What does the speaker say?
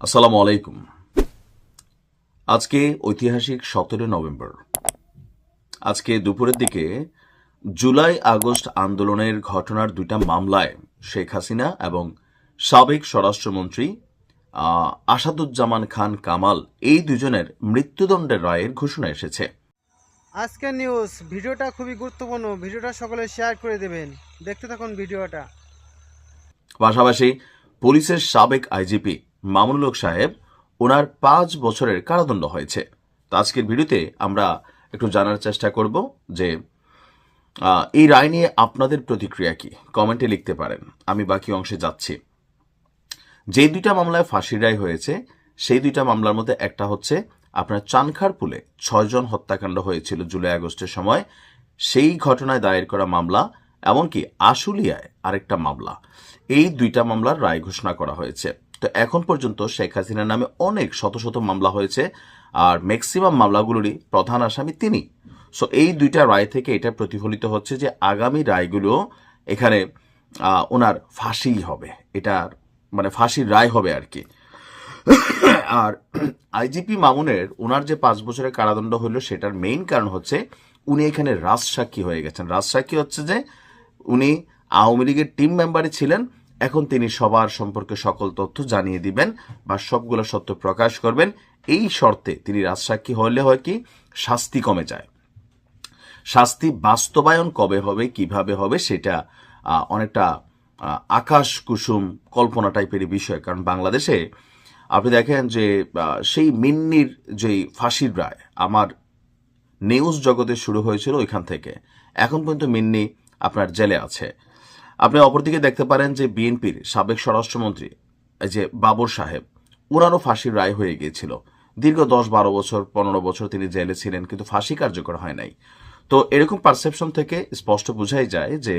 আসসালামু আলাইকুম। আজকে ঐতিহাসিক 17 নভেম্বর। আজকে দুপুরের দিকে জুলাই আগস্ট আন্দোলনের ঘটনার দুইটা মামলায় শেখ হাসিনা এবং সাবেক স্বরাষ্ট্রমন্ত্রী আসাদুজ্জামান খান কামাল এই দুজনের মৃত্যুদণ্ডের রায়ের ঘোষণা এসেছে। আজকের নিউজ ভিডিওটা খুবই গুরুত্বপূর্ণ। ভিডিওটা সকলে শেয়ার করে দেবেন। দেখতে থাকুন ভিডিওটা। পাশাপাশি পুলিশের সাবেক আইজিপি মামুনুল হক সাহেব ওনার 5 বছরের কারাদণ্ড হয়েছে। তো আজকের ভিডিওতে আমরা একটু জানার চেষ্টা করব যে এই রায় নিয়ে আপনাদের প্রতিক্রিয়া কি, কমেন্টে লিখতে পারেন। আমি বাকি অংশে যাচ্ছি। যে দুইটা মামলায় ফাঁসির রায় হয়েছে সেই দুইটা মামলার মধ্যে একটা হচ্ছে আপনার চানখারপুলে 6 জন হত্যাকাণ্ড হয়েছিল জুলাই আগস্টের সময়, সেই ঘটনায় দায়ের করা মামলা, এমনকি আশুলিয়ায় আরেকটা মামলা। এই দুইটা মামলার রায় ঘোষণা করা হয়েছে। তো এখন পর্যন্ত শেখ হাসিনার নামে অনেক শত শত মামলা হয়েছে, আর ম্যাক্সিমাম মামলাগুলোরই প্রধান আসামি তিনি। সো এই দুইটা রায় থেকে এটা প্রতিফলিত হচ্ছে যে আগামী রায়গুলো এখানে ওনার ফাঁসি হবে, এটার মানে ফাঁসির রায় হবে আর কি। আর আইজিপি মামুনের ওনার যে 5 বছরের কারাদণ্ড হলো সেটার মেইন কারণ হচ্ছে উনি এখানে রাজসাক্ষী হয়ে গেছেন। রাজসাক্ষী হচ্ছে যে উনি আওয়ামী লীগের টিম মেম্বারে ছিলেন, এখন তিনি সবার সম্পর্কে সকল তথ্য জানিয়ে দিবেন বা সবগুলো সত্য প্রকাশ করবেন। এই শর্তে তিনি রাজসাক্ষী হলে হয় কি শাস্তি কমে যায়। শাস্তি বাস্তবায়ন কবে হবে, কিভাবে হবে, সেটা অনেকটা আকাশ কুসুম কল্পনা টাইপের বিষয়। কারণ বাংলাদেশে আপনি দেখেন যে সেই মিন্নির যেই ফাঁসির রায় আমার নিউজ জগতে শুরু হয়েছিল ওইখান থেকে এখন পর্যন্ত মিন্নি আপনার জেলে আছে। আপনি অপরদিকে দেখতে পারেন যে বিএনপির সাবেক স্বরাষ্ট্রমন্ত্রী যে বাবর সাহেব, ওনারও ফাঁসির রায় হয়ে গিয়েছিল। দীর্ঘ 10-12 বছর 15 বছর তিনি জেলে ছিলেন, কিন্তু ফাঁসি কার্যকর হয় নাই। তো এরকম পারসেপশন থেকে স্পষ্ট বোঝাই যায় যে